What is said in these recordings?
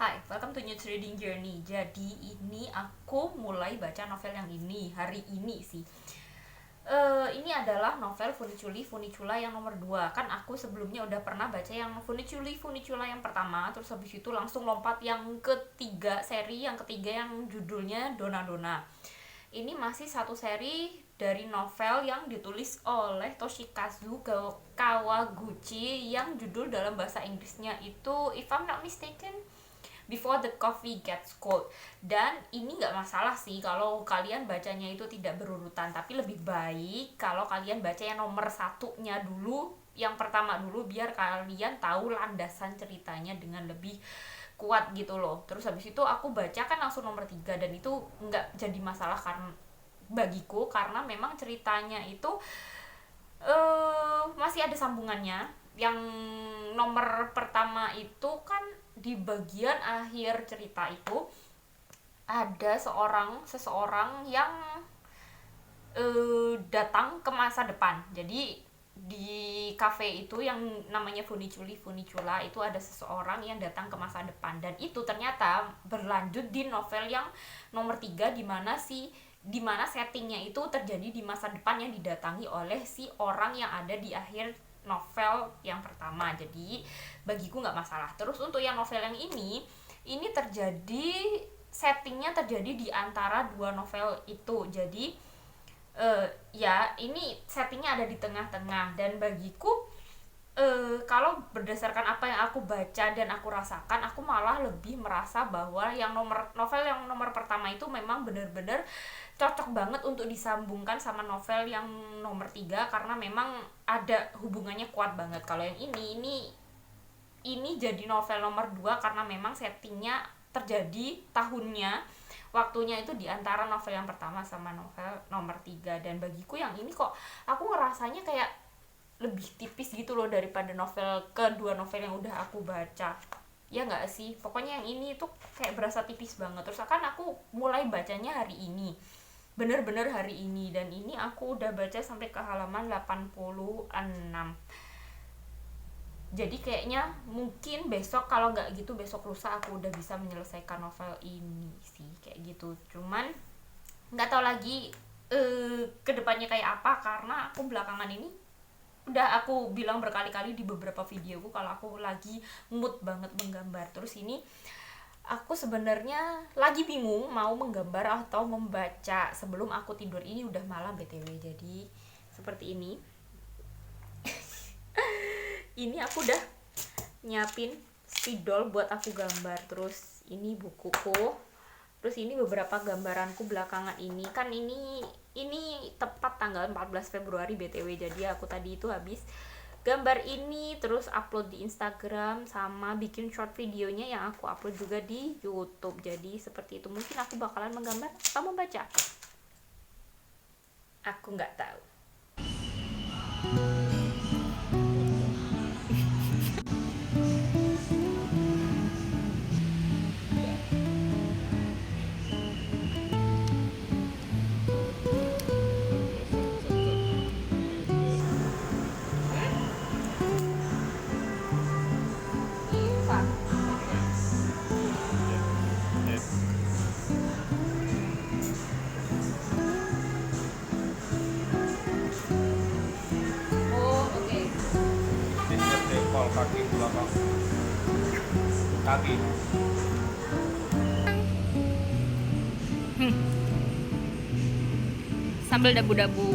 Hai, welcome to New Trading Journey. Jadi ini aku mulai baca novel yang ini hari ini sih. Ini adalah novel Funicula yang nomor 2. Kan aku sebelumnya udah pernah baca yang Funicula yang pertama, terus habis itu langsung lompat yang ketiga, seri yang ketiga yang judulnya Dona Dona. Ini masih satu seri dari novel yang ditulis oleh Toshikazu Kawaguchi yang judul dalam bahasa Inggrisnya itu, if I'm not mistaken, Before the Coffee Gets Cold. Dan ini nggak masalah sih kalau kalian bacanya itu tidak berurutan, tapi lebih baik kalau kalian baca yang nomor satunya dulu, yang pertama dulu, biar kalian tahu landasan ceritanya dengan lebih kuat gitu loh. Terus habis itu aku baca kan langsung nomor 3, dan itu nggak jadi masalah karena bagiku, karena memang ceritanya itu masih ada sambungannya. Yang nomor pertama itu kan di bagian akhir cerita itu ada seseorang yang datang ke masa depan. Jadi di cafe itu yang namanya Funicula itu ada seseorang yang datang ke masa depan, dan itu ternyata berlanjut di novel yang nomor 3, dimana settingnya itu terjadi di masa depan yang didatangi oleh si orang yang ada di akhir novel yang pertama. Jadi bagiku nggak masalah. Terus untuk yang novel yang ini settingnya terjadi di antara dua novel itu. Jadi ya ini settingnya ada di tengah-tengah, dan bagiku kalau berdasarkan apa yang aku baca dan aku rasakan, aku malah lebih merasa bahwa novel yang nomor pertama itu memang benar-benar cocok banget untuk disambungkan sama novel yang nomor 3, karena memang ada hubungannya kuat banget. Kalau yang ini jadi novel nomor 2 karena memang settingnya terjadi waktunya itu di antara novel yang pertama sama novel nomor 3. Dan bagiku yang ini kok aku ngerasanya kayak lebih tipis gitu loh daripada kedua novel yang udah aku baca. Ya nggak sih? Pokoknya yang ini tuh kayak berasa tipis banget. Terus kan aku mulai bacanya hari ini, bener-bener hari ini, dan ini aku udah baca sampai ke halaman 86. Jadi kayaknya mungkin besok, kalau nggak gitu besok lusa, aku udah bisa menyelesaikan novel ini sih, kayak gitu. Cuman nggak tahu lagi kedepannya kayak apa, karena aku belakangan ini udah aku bilang berkali-kali di beberapa videoku kalau aku lagi mood banget menggambar. Terus ini aku sebenarnya lagi bingung mau menggambar atau membaca sebelum aku tidur. Ini udah malam btw, jadi seperti ini. Ini aku udah nyiapin spidol buat aku gambar. Terus ini bukuku, terus ini beberapa gambaranku belakangan ini. Kan ini tepat tanggal 14 Februari btw, jadi aku tadi itu habis gambar ini, terus upload di Instagram, sama bikin short videonya yang aku upload juga di YouTube. Jadi seperti itu. Mungkin aku bakalan menggambar atau membaca, aku nggak tahu. Oh, oke. Ini jempol kaki belakang kaki. Sambil dabu-dabu.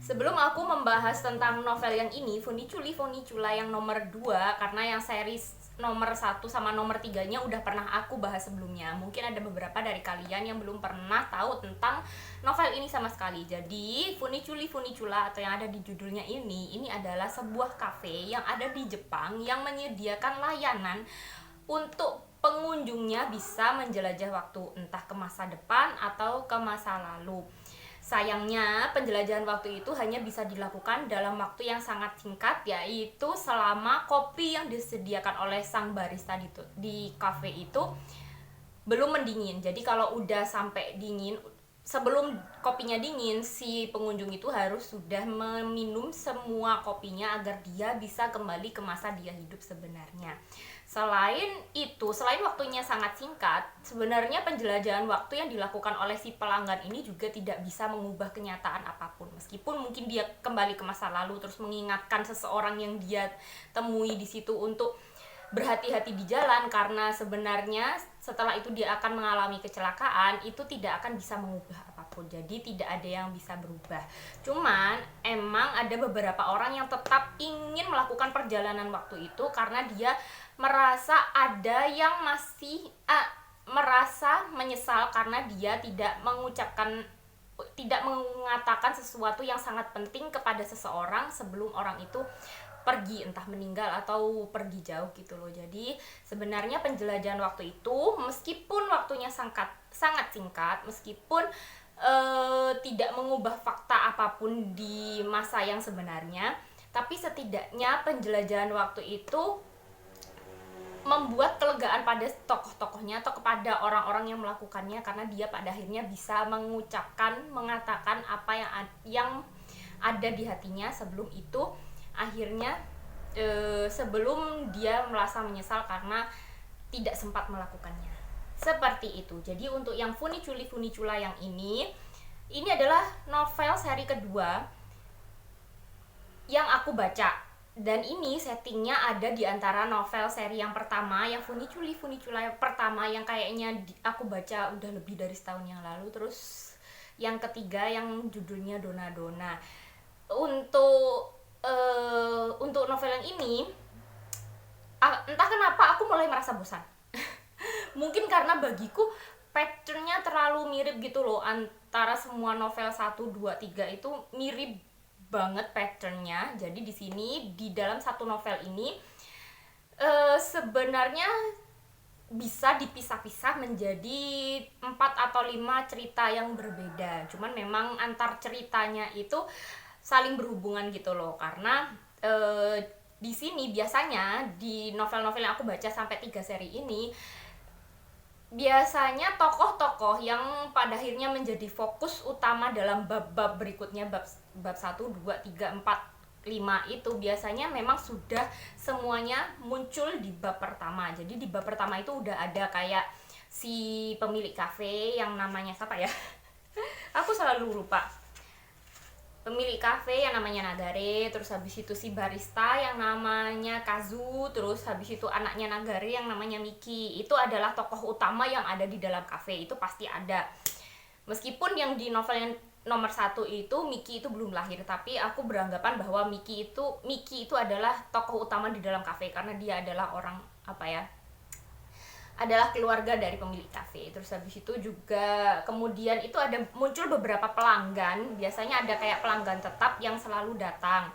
Sebelum aku membahas tentang novel yang ini, Funicula yang nomor 2, karena yang series nomor 1 sama nomor 3-nya udah pernah aku bahas sebelumnya. Mungkin ada beberapa dari kalian yang belum pernah tahu tentang novel ini sama sekali. Jadi, Funicula atau yang ada di judulnya ini adalah sebuah cafe yang ada di Jepang yang menyediakan layanan untuk pengunjungnya bisa menjelajah waktu, entah ke masa depan atau ke masa lalu. Sayangnya penjelajahan waktu itu hanya bisa dilakukan dalam waktu yang sangat singkat, yaitu selama kopi yang disediakan oleh sang barista di kafe itu belum mendingin. Jadi kalau udah sampai dingin, sebelum kopinya dingin, si pengunjung itu harus sudah meminum semua kopinya agar dia bisa kembali ke masa dia hidup sebenarnya. Selain itu, selain waktunya sangat singkat, sebenarnya penjelajahan waktu yang dilakukan oleh si pelanggan ini juga tidak bisa mengubah kenyataan apapun. Meskipun mungkin dia kembali ke masa lalu terus mengingatkan seseorang yang dia temui di situ untuk berhati-hati di jalan, karena sebenarnya setelah itu dia akan mengalami kecelakaan, itu tidak akan bisa mengubah apapun. Jadi tidak ada yang bisa berubah. Cuman emang ada beberapa orang yang tetap ingin melakukan perjalanan waktu itu karena dia merasa ada yang masih merasa menyesal karena dia tidak mengatakan sesuatu yang sangat penting kepada seseorang sebelum orang itu pergi, entah meninggal atau pergi jauh gitu loh. Jadi sebenarnya penjelajahan waktu itu meskipun waktunya sangat singkat, meskipun tidak mengubah fakta apapun di masa yang sebenarnya, tapi setidaknya penjelajahan waktu itu membuat kelegaan pada tokoh-tokohnya atau kepada orang-orang yang melakukannya, karena dia pada akhirnya bisa mengatakan apa yang ada di hatinya sebelum itu, akhirnya sebelum dia merasa menyesal karena tidak sempat melakukannya. Seperti itu. Jadi untuk yang Funicula yang ini adalah novel seri kedua yang aku baca, dan ini settingnya ada di antara novel seri yang pertama, yang Funicula yang pertama yang kayaknya aku baca udah lebih dari setahun yang lalu, terus yang ketiga yang judulnya Dona Dona. Untuk novel yang ini entah kenapa aku mulai merasa bosan. Mungkin karena bagiku patternnya terlalu mirip gitu loh, antara semua novel 1, 2, 3 itu mirip banget patternnya. Jadi di sini di dalam satu novel ini sebenarnya bisa dipisah-pisah menjadi 4 atau 5 cerita yang berbeda. Cuman memang antar ceritanya itu saling berhubungan gitu loh, karena di sini biasanya di novel-novel yang aku baca sampai 3 seri ini, biasanya tokoh-tokoh yang pada akhirnya menjadi fokus utama dalam bab-bab berikutnya, bab 1, 2, 3, 4, 5 itu biasanya memang sudah semuanya muncul di bab pertama. Jadi di bab pertama itu udah ada kayak si pemilik kafe yang namanya siapa ya? Aku selalu lupa. Pemilik kafe yang namanya Nagare, terus habis itu si barista yang namanya Kazu, terus habis itu anaknya Nagare yang namanya Miki. Itu adalah tokoh utama yang ada di dalam kafe, itu pasti ada. Meskipun yang di novel yang nomor 1 itu Miki itu belum lahir, tapi aku beranggapan bahwa Miki itu adalah tokoh utama di dalam kafe karena dia adalah orang adalah keluarga dari pemilik kafe. Terus habis itu juga kemudian itu ada muncul beberapa pelanggan. Biasanya ada kayak pelanggan tetap yang selalu datang.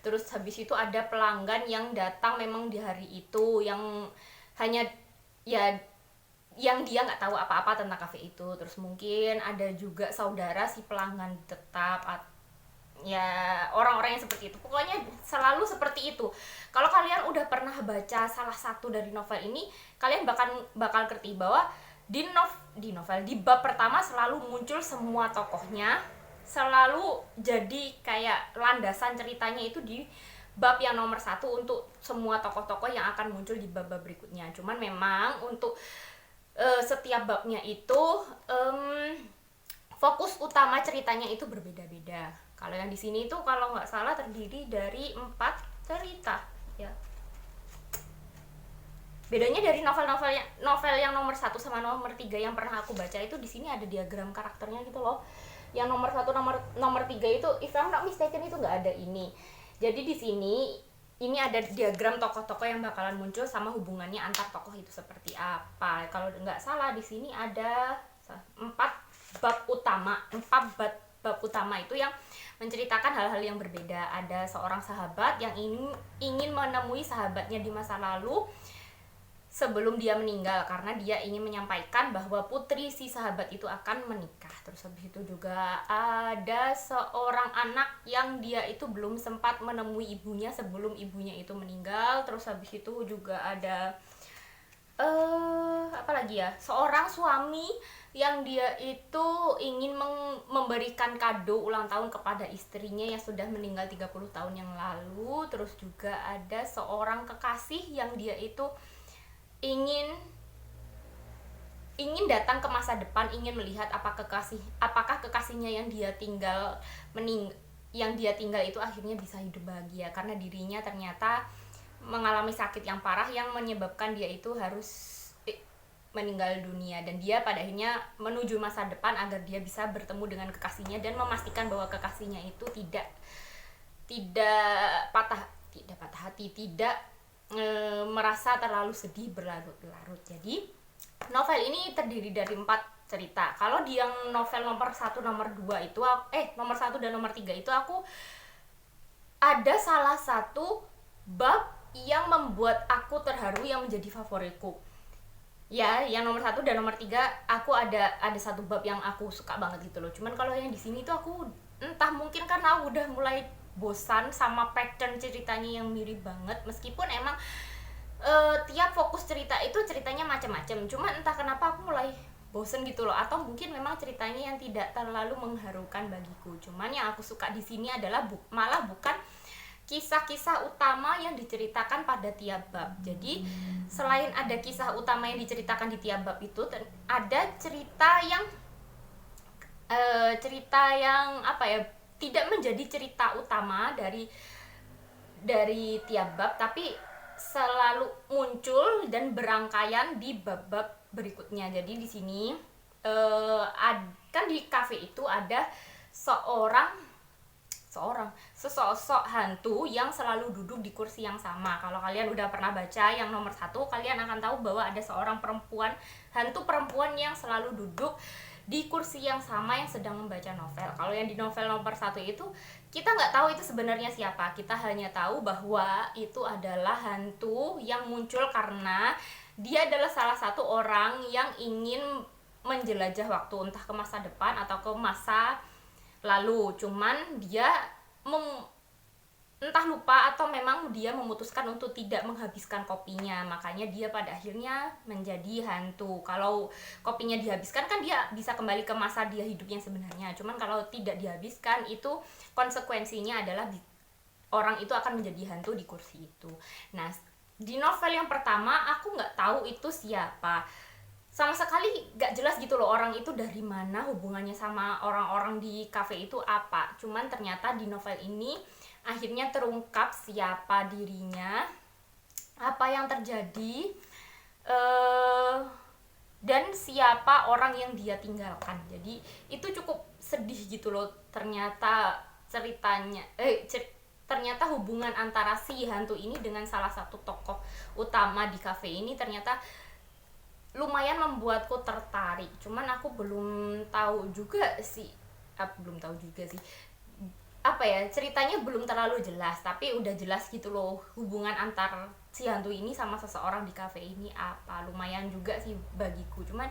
Terus habis itu ada pelanggan yang datang memang di hari itu, yang hanya yang dia nggak tahu apa-apa tentang kafe itu. Terus mungkin ada juga saudara si pelanggan tetap, orang-orang yang seperti itu. Pokoknya selalu seperti itu. Kalau kalian udah pernah baca salah satu dari novel ini, kalian bakal ngerti bahwa di bab pertama selalu muncul semua tokohnya, selalu jadi kayak landasan ceritanya itu di bab yang nomor 1 untuk semua tokoh-tokoh yang akan muncul di bab-bab berikutnya. Cuman memang untuk setiap babnya itu fokus utama ceritanya itu berbeda-beda. Kalau yang di sini itu kalau nggak salah terdiri dari 4 cerita, ya. Bedanya dari novel yang nomor 1 sama nomor 3 yang pernah aku baca itu, di sini ada diagram karakternya gitu loh. Yang nomor 1 nomor 3 itu, if I'm not mistaken, itu nggak ada ini. Jadi di sini ini ada diagram tokoh-tokoh yang bakalan muncul sama hubungannya antar tokoh itu seperti apa. Kalau nggak salah di sini ada 4 bab utama itu yang menceritakan hal-hal yang berbeda. Ada seorang sahabat yang ingin menemui sahabatnya di masa lalu sebelum dia meninggal, karena dia ingin menyampaikan bahwa putri si sahabat itu akan menikah. Terus habis itu juga ada seorang anak yang dia itu belum sempat menemui ibunya sebelum ibunya itu meninggal. Terus habis itu juga ada apa lagi ya, seorang suami yang dia itu ingin memberikan kado ulang tahun kepada istrinya yang sudah meninggal 30 tahun yang lalu. Terus juga ada seorang kekasih yang dia itu ingin datang ke masa depan, ingin melihat apakah kekasihnya yang dia tinggal itu akhirnya bisa hidup bahagia, karena dirinya ternyata mengalami sakit yang parah yang menyebabkan dia itu harus meninggal dunia, dan dia pada akhirnya menuju masa depan agar dia bisa bertemu dengan kekasihnya dan memastikan bahwa kekasihnya itu tidak patah hati, tidak merasa terlalu sedih berlarut-larut. Jadi novel ini terdiri dari 4 cerita. Kalau di yang novel nomor 1, nomor 2 itu nomor 1 dan nomor 3 itu aku ada salah satu bab yang membuat aku terharu yang menjadi favoritku. Ya, yang nomor 1 dan nomor 3 aku ada satu bab yang aku suka banget gitu loh. Cuman kalau yang di sini tuh aku entah mungkin karena aku udah mulai bosan sama pattern ceritanya yang mirip banget, meskipun emang tiap fokus cerita itu ceritanya macam-macam. Cuman entah kenapa aku mulai bosen gitu loh, atau mungkin memang ceritanya yang tidak terlalu mengharukan bagiku. Cuman yang aku suka di sini adalah malah bukan kisah-kisah utama yang diceritakan pada tiap bab. Jadi selain ada kisah utama yang diceritakan di tiap bab itu, ada cerita yang apa ya, tidak menjadi cerita utama dari tiap bab, tapi selalu muncul dan berangkaian di bab-bab berikutnya. Jadi di sini kan di kafe itu ada sesosok hantu yang selalu duduk di kursi yang sama. Kalau kalian udah pernah baca yang nomor 1, kalian akan tahu bahwa ada seorang hantu perempuan yang selalu duduk di kursi yang sama yang sedang membaca novel. Kalau yang di novel nomor 1 itu kita nggak tahu itu sebenarnya siapa. Kita hanya tahu bahwa itu adalah hantu yang muncul karena dia adalah salah satu orang yang ingin menjelajah waktu, entah ke masa depan atau ke masa lalu. Cuman dia entah lupa atau memang dia memutuskan untuk tidak menghabiskan kopinya, makanya dia pada akhirnya menjadi hantu. Kalau kopinya dihabiskan kan dia bisa kembali ke masa dia hidup yang sebenarnya. Cuman kalau tidak dihabiskan, itu konsekuensinya adalah orang itu akan menjadi hantu di kursi itu. Nah, di novel yang pertama aku nggak tahu itu siapa, sama sekali gak jelas gitu loh orang itu dari mana, hubungannya sama orang-orang di kafe itu apa. Cuman ternyata di novel ini akhirnya terungkap siapa dirinya, apa yang terjadi, dan siapa orang yang dia tinggalkan. Jadi itu cukup sedih gitu loh ternyata ceritanya, ternyata hubungan antara si hantu ini dengan salah satu tokoh utama di kafe ini ternyata lumayan membuatku tertarik. Cuman aku belum tahu juga sih apa ya, ceritanya belum terlalu jelas, tapi udah jelas gitu loh hubungan antar si hantu ini sama seseorang di kafe ini apa. Lumayan juga sih bagiku. Cuman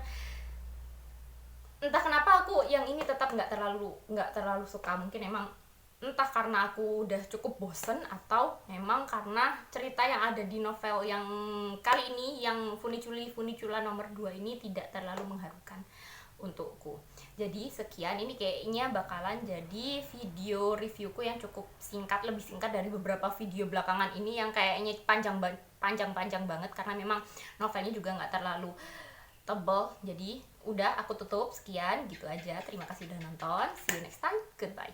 entah kenapa aku yang ini tetap nggak terlalu suka. Mungkin emang entah karena aku udah cukup bosen, atau memang karena cerita yang ada di novel yang kali ini, yang Funicula nomor 2 ini tidak terlalu mengharukan untukku. Jadi sekian, ini kayaknya bakalan jadi video reviewku yang cukup singkat, lebih singkat dari beberapa video belakangan ini yang kayaknya panjang-panjang banget, karena memang novelnya juga nggak terlalu tebal. Jadi udah, aku tutup, sekian gitu aja. Terima kasih udah nonton, see you next time, goodbye.